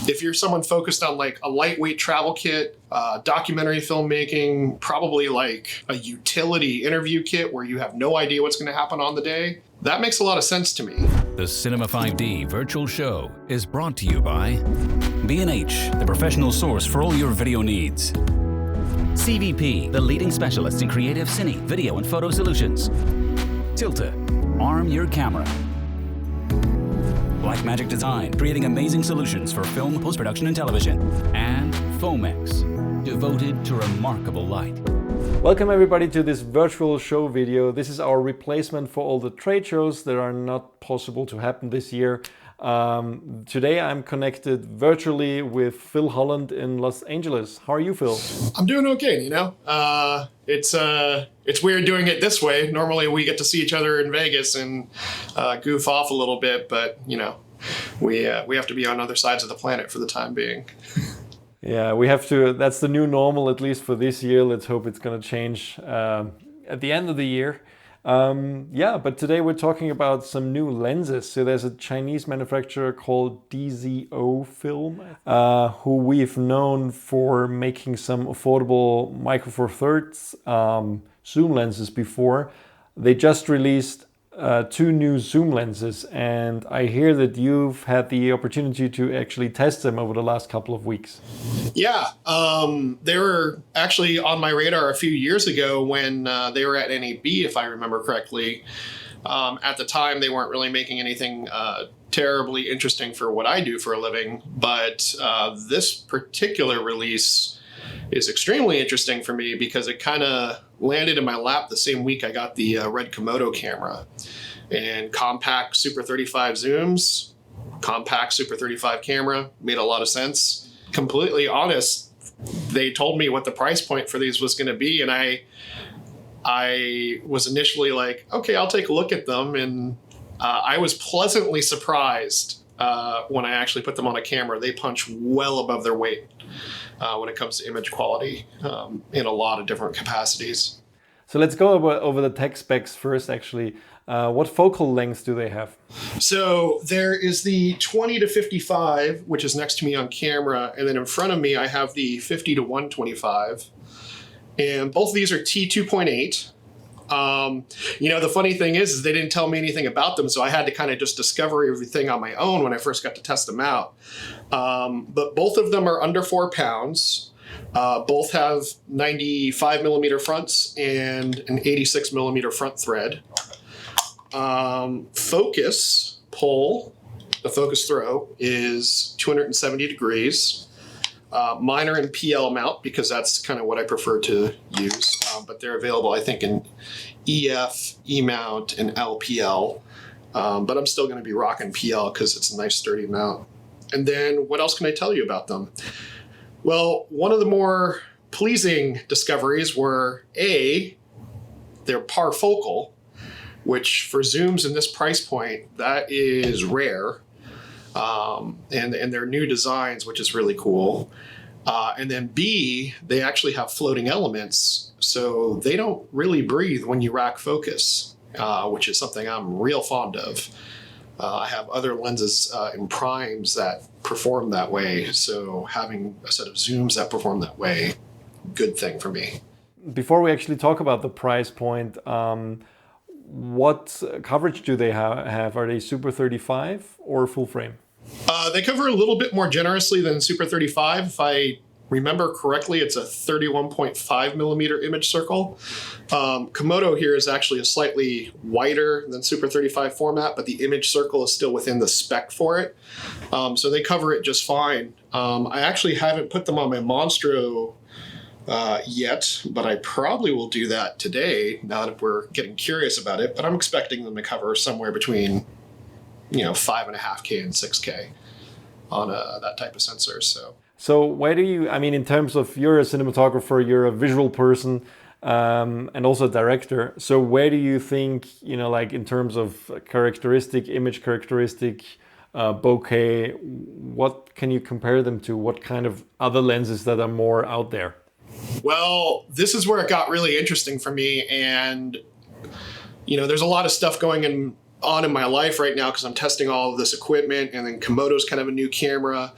If you're someone focused on like a lightweight travel kit, documentary filmmaking, probably like a utility interview kit where you have no idea what's going to happen on the day, that makes a lot of sense to me. The Cinema 5D virtual show is brought to you by B&H, the professional source for all your video needs. CVP, the leading specialist in creative cine, video and photo solutions. Tilta, arm your camera. Blackmagic Design, creating amazing solutions for film, post-production, and television. And Fomex, devoted to remarkable light. Welcome everybody to this virtual show video. This is our replacement for all the trade shows that are not possible to happen this year. Today I'm connected virtually with Phil Holland in Los Angeles. How are you, Phil? I'm doing okay, you know. It's weird doing it this way. Normally we get to see each other in Vegas and goof off a little bit, but you know, we have to be on other sides of the planet for the time being. Yeah, we have to. That's the new normal, at least for this year. Let's hope it's going to change at the end of the year. Yeah, but today we're talking about some new lenses. So there's a Chinese manufacturer called DZOFILM, who we've known for making some affordable Micro Four Thirds zoom lenses before. They just released two new zoom lenses, and I hear that you've had the opportunity to actually test them over the last couple of weeks. Yeah, they were actually on my radar a few years ago when they were at NAB, if I remember correctly. At the time, they weren't really making anything terribly interesting for what I do for a living, but this particular release is extremely interesting for me because it kind of landed in my lap the same week I got the RED Komodo camera. And compact Super 35 zooms, compact Super 35 camera, made a lot of sense. Completely honest, they told me what the price point for these was going to be, and I was initially like, okay, I'll take a look at them, and I was pleasantly surprised when I actually put them on a camera. They punch well above their weight when it comes to image quality in a lot of different capacities. So let's go over the tech specs first, actually. What focal lengths do they have? So there is the 20 to 55, which is next to me on camera. And then in front of me, I have the 50 to 125. And both of these are T2.8. You know, the funny thing is they didn't tell me anything about them, so I had to kind of just discover everything on my own when I first got to test them out. But both of them are under 4 pounds. Both have 95 millimeter fronts and an 86 millimeter front thread. Focus pull, the focus throw is 270 degrees. Mine are in PL mount because that's kind of what I prefer to use, but they're available, I think, in EF, E mount, and LPL. But I'm still going to be rocking PL because it's a nice sturdy mount. And then what else can I tell you about them? Well, one of the more pleasing discoveries were they're Parfocal, which for zooms in this price point, that is rare. And their new designs, which is really cool. And then B, they actually have floating elements, so they don't really breathe when you rack focus, which is something I'm real fond of. I have other lenses in primes that perform that way, so having a set of zooms that perform that way, good thing for me. Before we actually talk about the price point, what coverage do they have? Are they Super 35 or full frame? They cover a little bit more generously than Super 35. If I remember correctly, it's a 31.5 millimeter image circle. Komodo here is actually a slightly wider than Super 35 format, but the image circle is still within the spec for it. So they cover it just fine. I actually haven't put them on my Monstro yet, but I probably will do that today now that we're getting curious about it. But I'm expecting them to cover somewhere between 5.5K and 6K on that type of sensor. So where do you, I mean, in terms of you're a cinematographer, you're a visual person, and also a director. So where do you think, like in terms of image characteristic, bokeh, what can you compare them to? What kind of other lenses that are more out there? Well, this is where it got really interesting for me. And, there's a lot of stuff going on in my life right now because I'm testing all of this equipment, and then Komodo's kind of a new camera,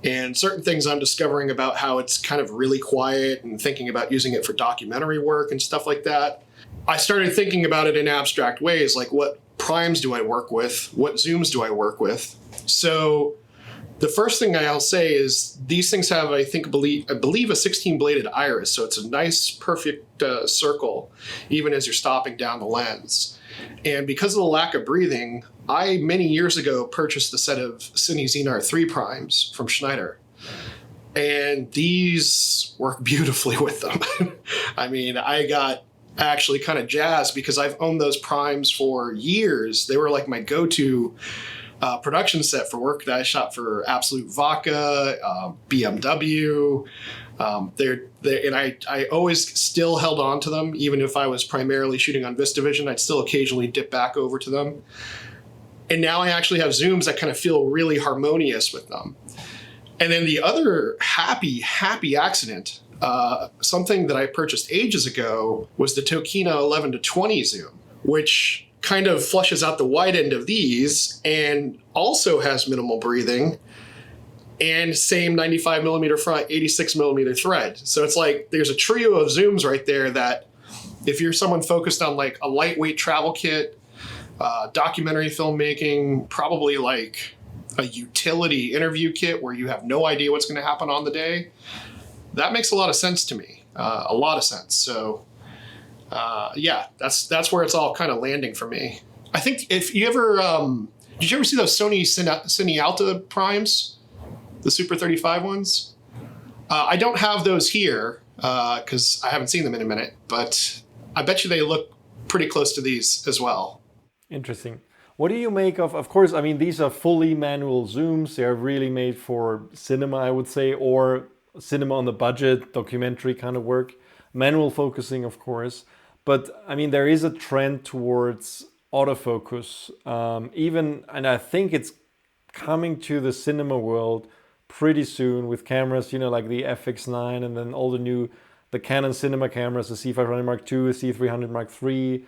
and certain things I'm discovering about how it's kind of really quiet, and thinking about using it for documentary work and stuff like that. I started thinking about it in abstract ways, like what primes do I work with? What zooms do I work with? So the first thing I'll say is these things have, I believe a 16-bladed iris. So it's a nice, perfect circle, even as you're stopping down the lens. And because of the lack of breathing, I, many years ago, purchased a set of Cine Xenar 3 primes from Schneider. And these work beautifully with them. I mean, I got actually kind of jazzed because I've owned those primes for years. They were like my go-to production set for work that I shot for Absolute Vodka, BMW. And I always still held on to them, even if I was primarily shooting on VistaVision. I'd still occasionally dip back over to them. And now I actually have zooms that kind of feel really harmonious with them. And then the other happy accident, something that I purchased ages ago, was the Tokina 11-20 zoom, which kind of flushes out the wide end of these and also has minimal breathing, and same 95 millimeter front, 86 millimeter thread. So it's like there's a trio of zooms right there that if you're someone focused on like a lightweight travel kit, documentary filmmaking, probably like a utility interview kit where you have no idea what's going to happen on the day, that makes a lot of sense to me. A lot of sense. So yeah, that's where it's all kind of landing for me. I think if you ever, did you ever see those Sony Cine Alta primes, the Super 35 ones? I don't have those here because I haven't seen them in a minute, but I bet you they look pretty close to these as well. Interesting. What do you make of course, I mean, these are fully manual zooms. They're really made for cinema, I would say, or cinema on the budget, documentary kind of work. Manual focusing, of course. But I mean, there is a trend towards autofocus, and I think it's coming to the cinema world pretty soon with cameras, you know, like the FX9 and then all the Canon cinema cameras, the C500 Mark II, C300 Mark III.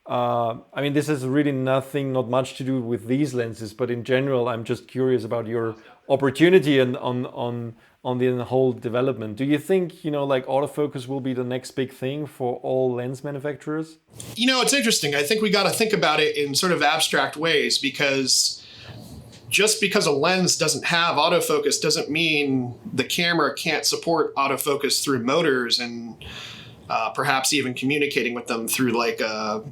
I mean, this has really not much to do with these lenses, but in general, I'm just curious about your opportunity and on the whole development. Do you think, you know, like autofocus will be the next big thing for all lens manufacturers? You know, it's interesting. I think we got to think about it in sort of abstract ways, because just because a lens doesn't have autofocus doesn't mean the camera can't support autofocus through motors and perhaps even communicating with them through like a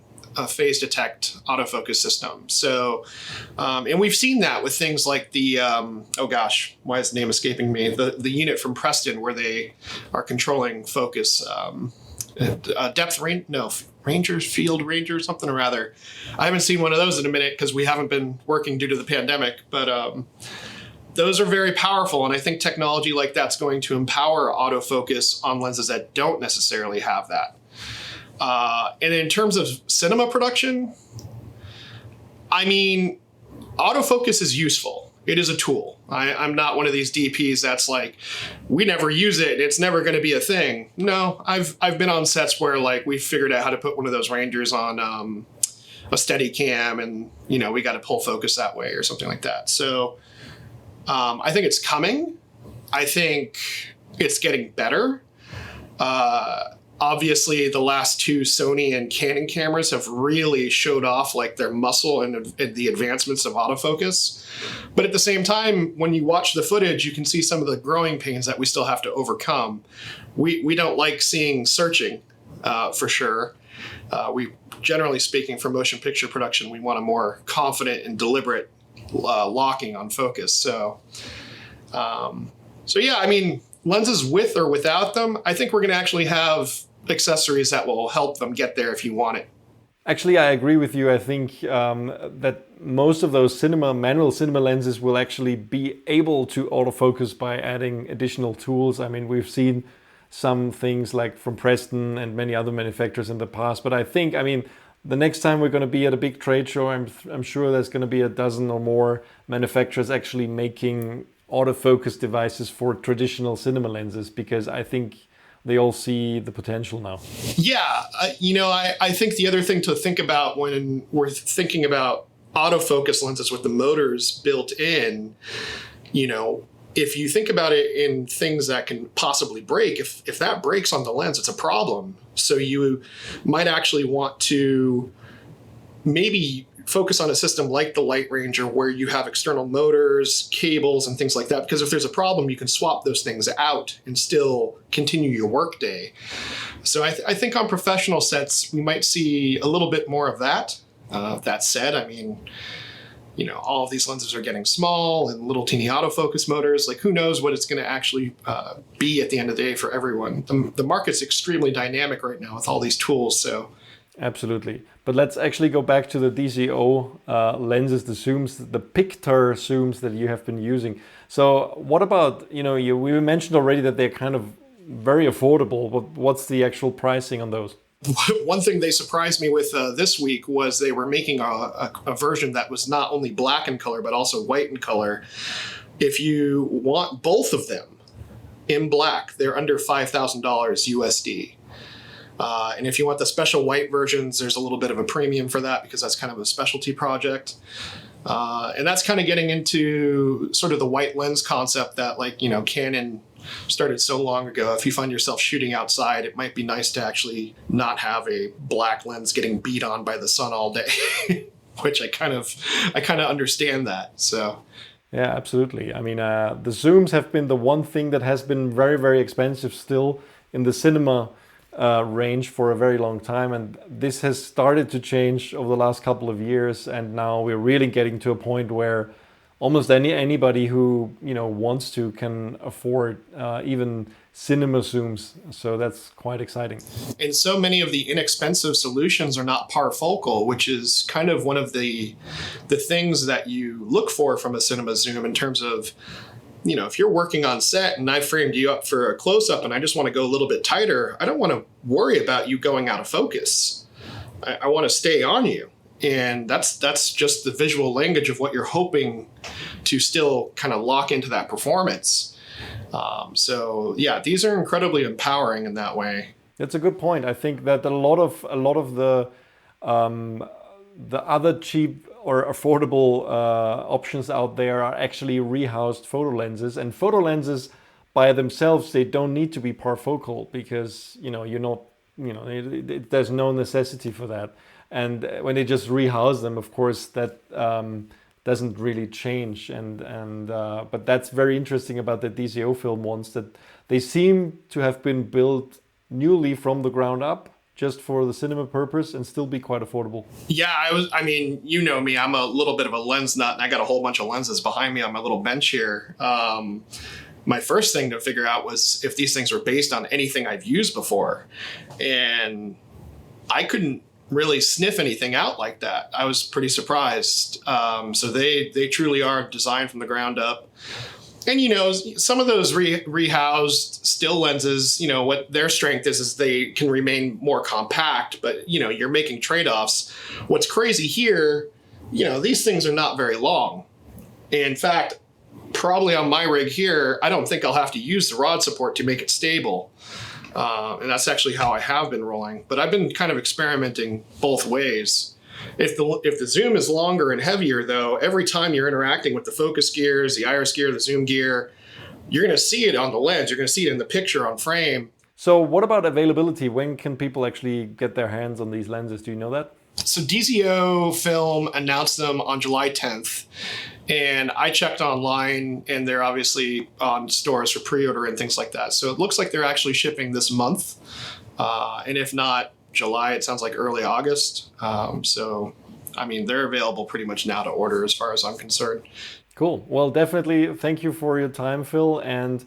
phase detect autofocus system. So, and we've seen that with things like the, oh gosh, why is the name escaping me? The unit from Preston where they are controlling focus, depth range, no, Rangers, Field Ranger, something or other. I haven't seen one of those in a minute because we haven't been working due to the pandemic, but those are very powerful. And I think technology like that's going to empower autofocus on lenses that don't necessarily have that. And in terms of cinema production, I mean, autofocus is useful. It is a tool. I'm not one of these DPs that's like, we never use it, it's never going to be a thing. No, I've been on sets where like we figured out how to put one of those Rangers on a steady cam, and you know we got to pull focus that way or something like that. So I think it's coming. I think it's getting better. Obviously, the last two Sony and Canon cameras have really showed off like their muscle and the advancements of autofocus. But at the same time, when you watch the footage, you can see some of the growing pains that we still have to overcome. We don't like seeing searching, for sure. We, generally speaking, for motion picture production, we want a more confident and deliberate locking on focus. So yeah, I mean, lenses with or without them, I think we're going to actually have accessories that will help them get there if you want it. Actually, I agree with you. I think that most of those manual cinema lenses will actually be able to autofocus by adding additional tools. I mean, we've seen some things like from Preston and many other manufacturers in the past, but I think, I mean, the next time we're going to be at a big trade show, I'm sure there's going to be a dozen or more manufacturers actually making autofocus devices for traditional cinema lenses, because I think they all see the potential now. Yeah, you know, I think the other thing to think about when we're thinking about autofocus lenses with the motors built in, if you think about it in things that can possibly break, if that breaks on the lens, it's a problem. So you might actually want to maybe focus on a system like the Light Ranger where you have external motors, cables, and things like that. Because if there's a problem, you can swap those things out and still continue your workday. So I think on professional sets, we might see a little bit more of that. That said, all of these lenses are getting small and little teeny autofocus motors. Like, who knows what it's going to actually be at the end of the day for everyone. The market's extremely dynamic right now with all these tools. So, absolutely. But let's actually go back to the DZO lenses, the zooms, the Pictor zooms that you have been using. So what about, we mentioned already that they're kind of very affordable, but what's the actual pricing on those? One thing they surprised me with this week was they were making a version that was not only black in color, but also white in color. If you want both of them in black, they're under $5,000 USD. And if you want the special white versions, there's a little bit of a premium for that because that's kind of a specialty project. And that's kind of getting into sort of the white lens concept that Canon started so long ago. If you find yourself shooting outside, it might be nice to actually not have a black lens getting beat on by the sun all day, which I kind of understand that. So. Yeah, absolutely. The zooms have been the one thing that has been very, very expensive still in the cinema range for a very long time, and this has started to change over the last couple of years, and now we're really getting to a point where almost anybody who wants to can afford even cinema zooms. So that's quite exciting. And so many of the inexpensive solutions are not Parfocal, which is kind of one of the things that you look for from a cinema zoom in terms of, if you're working on set and I framed you up for a close-up and I just want to go a little bit tighter, I don't want to worry about you going out of focus. I want to stay on you. And that's just the visual language of what you're hoping to still kind of lock into that performance. So yeah, these are incredibly empowering in that way. That's a good point. I think that a lot of the other cheap or affordable options out there are actually rehoused photo lenses, and photo lenses by themselves, they don't need to be Parfocal because there's no necessity for that. And when they just rehouse them, of course, that doesn't really change. But that's very interesting about the DZOFILM ones, that they seem to have been built newly from the ground up, just for the cinema purpose, and still be quite affordable. Yeah, you know me, I'm a little bit of a lens nut, and I got a whole bunch of lenses behind me on my little bench here. My first thing to figure out was if these things were based on anything I've used before. And I couldn't really sniff anything out like that. I was pretty surprised. So they truly are designed from the ground up. And, some of those rehoused still lenses, what their strength is they can remain more compact, but, you're making trade-offs. What's crazy here, these things are not very long. In fact, probably on my rig here, I don't think I'll have to use the rod support to make it stable. And that's actually how I have been rolling. But I've been kind of experimenting both ways. If the zoom is longer and heavier, though, every time you're interacting with the focus gears, the iris gear, the zoom gear, you're going to see it on the lens. You're going to see it in the picture on frame. So what about availability? When can people actually get their hands on these lenses? Do you know that? So DZOFILM announced them on July 10th. And I checked online, and they're obviously on stores for pre-order and things like that. So it looks like they're actually shipping this month. And if not July, it sounds like early August. They're available pretty much now to order as far as I'm concerned. Cool. Well, definitely thank you for your time, Phil. And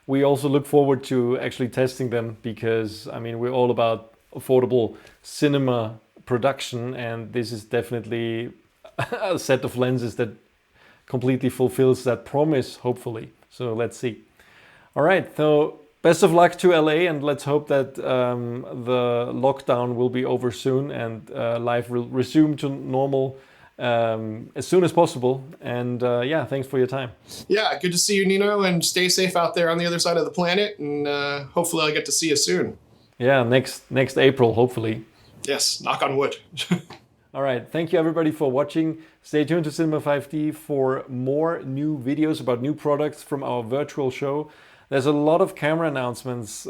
we also look forward to actually testing them because, we're all about affordable cinema production. And this is definitely a set of lenses that completely fulfills that promise, hopefully. So let's see. All right, so best of luck to LA, and let's hope that the lockdown will be over soon and life will resume to normal as soon as possible. And thanks for your time. Yeah, good to see you, Nino, and stay safe out there on the other side of the planet. And hopefully I'll get to see you soon. Yeah, next April, hopefully. Yes, knock on wood. All right, thank you everybody for watching. Stay tuned to Cinema 5D for more new videos about new products from our virtual show. There's a lot of camera announcements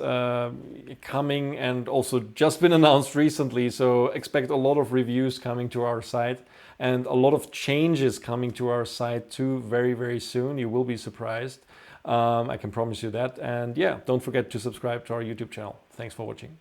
coming and also just been announced recently, so expect a lot of reviews coming to our site and a lot of changes coming to our site too very, very soon. You will be surprised. I can promise you that. And yeah, don't forget to subscribe to our YouTube channel. Thanks for watching.